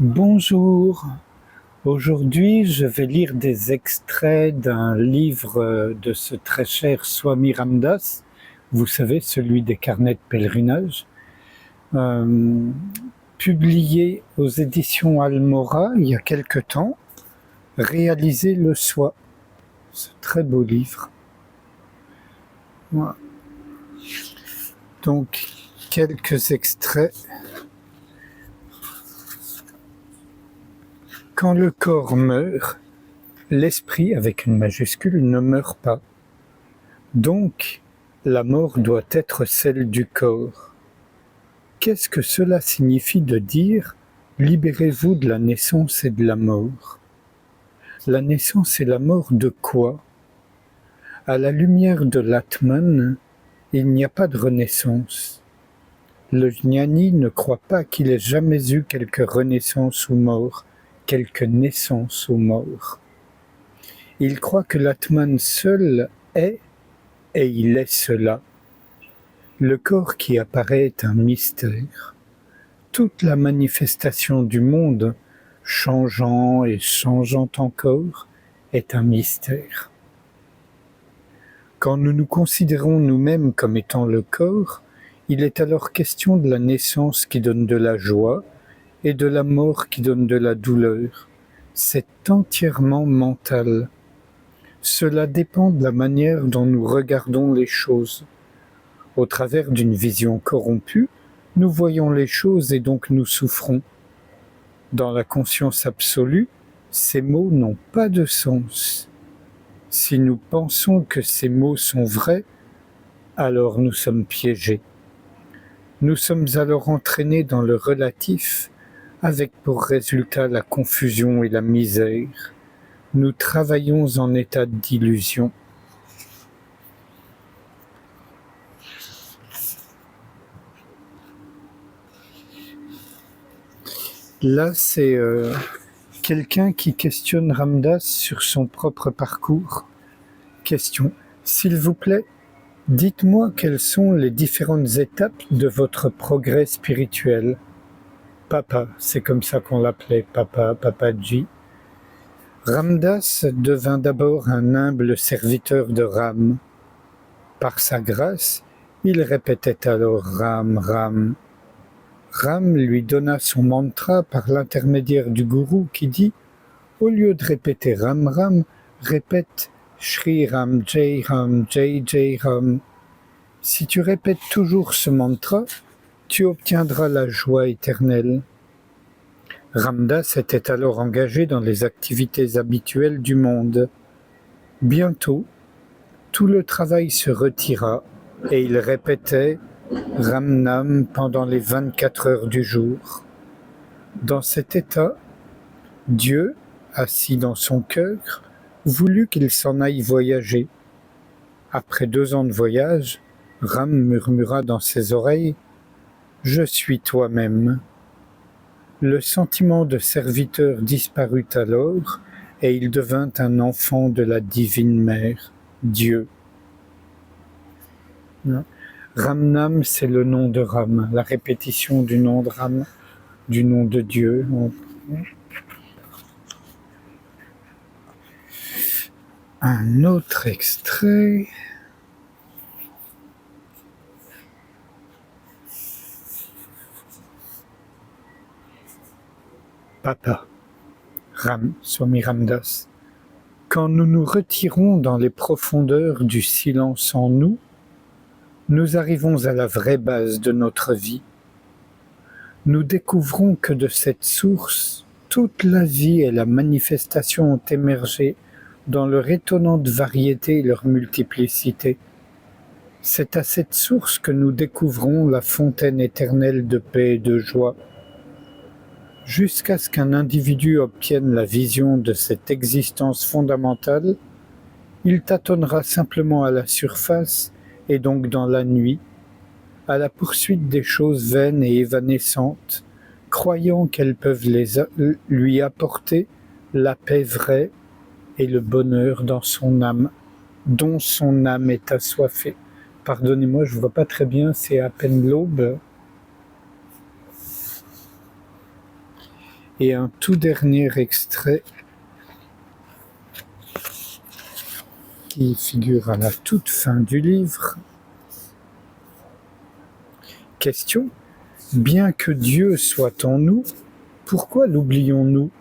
Bonjour, aujourd'hui je vais lire des extraits d'un livre de ce très cher Swami Ramdas, vous savez, celui des carnets de pèlerinage, euh, publié aux éditions Almora il y a quelque temps, Réaliser le soi, ce très beau livre. Voilà. Donc, quelques extraits. Quand le corps meurt, l'esprit, avec une majuscule, ne meurt pas. Donc, la mort doit être celle du corps. Qu'est-ce que cela signifie de dire « libérez-vous de la naissance et de la mort » ? La naissance et la mort de quoi ? À la lumière de l'Atman, il n'y a pas de renaissance. Le jnani ne croit pas qu'il ait jamais eu quelque renaissance ou mort, quelque naissance ou mort. Il croit que l'Atman seul est, et il est cela. Le corps qui apparaît est un mystère. Toute la manifestation du monde, changeant et changeant encore, est un mystère. Quand nous nous considérons nous-mêmes comme étant le corps, il est alors question de la naissance qui donne de la joie et de la mort qui donne de la douleur. C'est entièrement mental. Cela dépend de la manière dont nous regardons les choses. Au travers d'une vision corrompue, nous voyons les choses et donc nous souffrons. Dans la conscience absolue, ces mots n'ont pas de sens. Si nous pensons que ces mots sont vrais, alors nous sommes piégés. Nous sommes alors entraînés dans le relatif, avec pour résultat la confusion et la misère. Nous travaillons en état d'illusion. Là, c'est quelqu'un qui questionne Ramdas sur son propre parcours. Question. S'il vous plaît, dites-moi quelles sont les différentes étapes de votre progrès spirituel. Papa, c'est comme ça qu'on l'appelait, Papa, Papaji. Ramdas devint d'abord un humble serviteur de Ram. Par sa grâce, il répétait alors Ram, Ram. Ram lui donna son mantra par l'intermédiaire du gourou qui dit « Au lieu de répéter Ram Ram, répète Shri Ram, Jai Ram. Si tu répètes toujours ce mantra, tu obtiendras la joie éternelle. » Ramdas était alors engagé dans les activités habituelles du monde. Bientôt, tout le travail se retira et il répétait Ramnam pendant les 24 heures du jour. Dans cet état, Dieu, assis dans son cœur, voulut qu'il s'en aille voyager. Après 2 ans de voyage, Ram murmura dans ses oreilles « Je suis toi-même ». Le sentiment de serviteur disparut alors et il devint un enfant de la divine mère, Dieu. Ramnam, c'est le nom de Ram, la répétition du nom de Ram, du nom de Dieu. Un autre extrait. Papa, Ram, Swami Ramdas. Quand nous nous retirons dans les profondeurs du silence en nous, nous arrivons à la vraie base de notre vie. Nous découvrons que de cette source, toute la vie et la manifestation ont émergé dans leur étonnante variété et leur multiplicité. C'est à cette source que nous découvrons la fontaine éternelle de paix et de joie. Jusqu'à ce qu'un individu obtienne la vision de cette existence fondamentale, il tâtonnera simplement à la surface et donc dans la nuit, à la poursuite des choses vaines et évanescentes, croyant qu'elles peuvent lui apporter la paix vraie et le bonheur dans son âme, dont son âme est assoiffée. Pardonnez-moi, je ne vois pas très bien, c'est à peine l'aube. Et un tout dernier extrait qui figure à la toute fin du livre. Question: bien que Dieu soit en nous, pourquoi l'oublions-nous?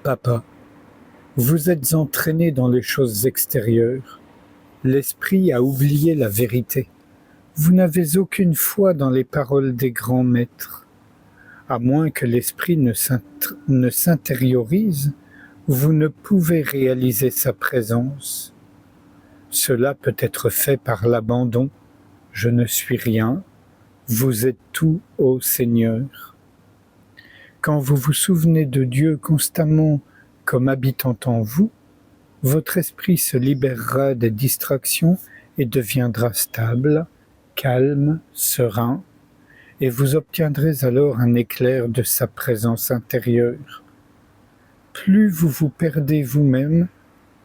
Papa, vous êtes entraîné dans les choses extérieures. L'esprit a oublié la vérité. Vous n'avez aucune foi dans les paroles des grands maîtres. À moins que l'esprit ne s'intériorise, vous ne pouvez réaliser sa présence. Cela peut être fait par l'abandon. Je ne suis rien, vous êtes tout, ô Seigneur. Quand vous vous souvenez de Dieu constamment comme habitant en vous, votre esprit se libérera des distractions et deviendra stable, calme, serein, et vous obtiendrez alors un éclair de sa présence intérieure. Plus vous vous perdez vous-même,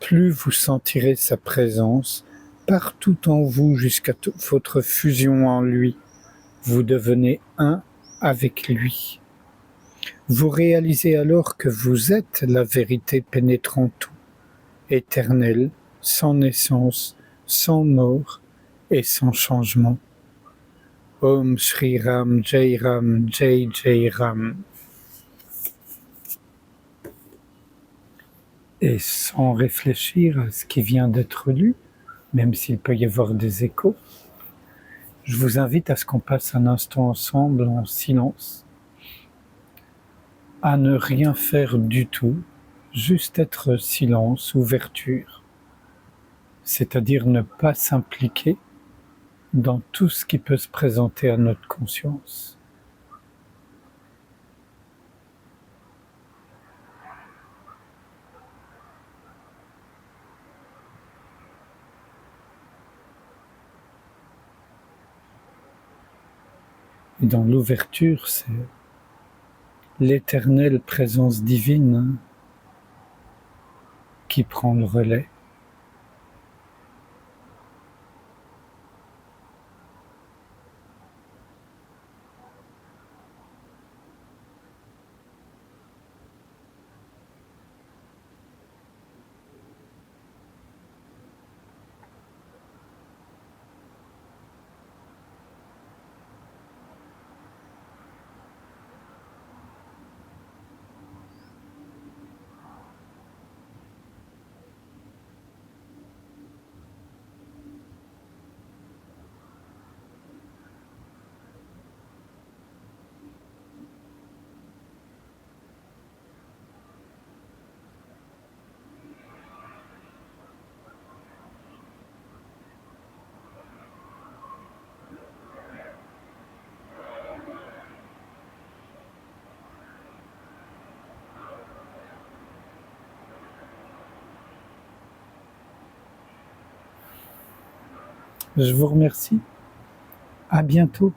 plus vous sentirez sa présence partout en vous jusqu'à votre fusion en lui. Vous devenez un avec lui. Vous réalisez alors que vous êtes la vérité pénétrant tout, éternelle, sans naissance, sans mort et sans changement. Om Shri Ram Jai Ram Jai Jai Ram. Et sans réfléchir à ce qui vient d'être lu, même s'il peut y avoir des échos, je vous invite à ce qu'on passe un instant ensemble en silence, à ne rien faire du tout, juste être silence, ouverture, c'est-à-dire ne pas s'impliquer dans tout ce qui peut se présenter à notre conscience. Et dans l'ouverture, c'est l'éternelle présence divine qui prend le relais. Je vous remercie. À bientôt.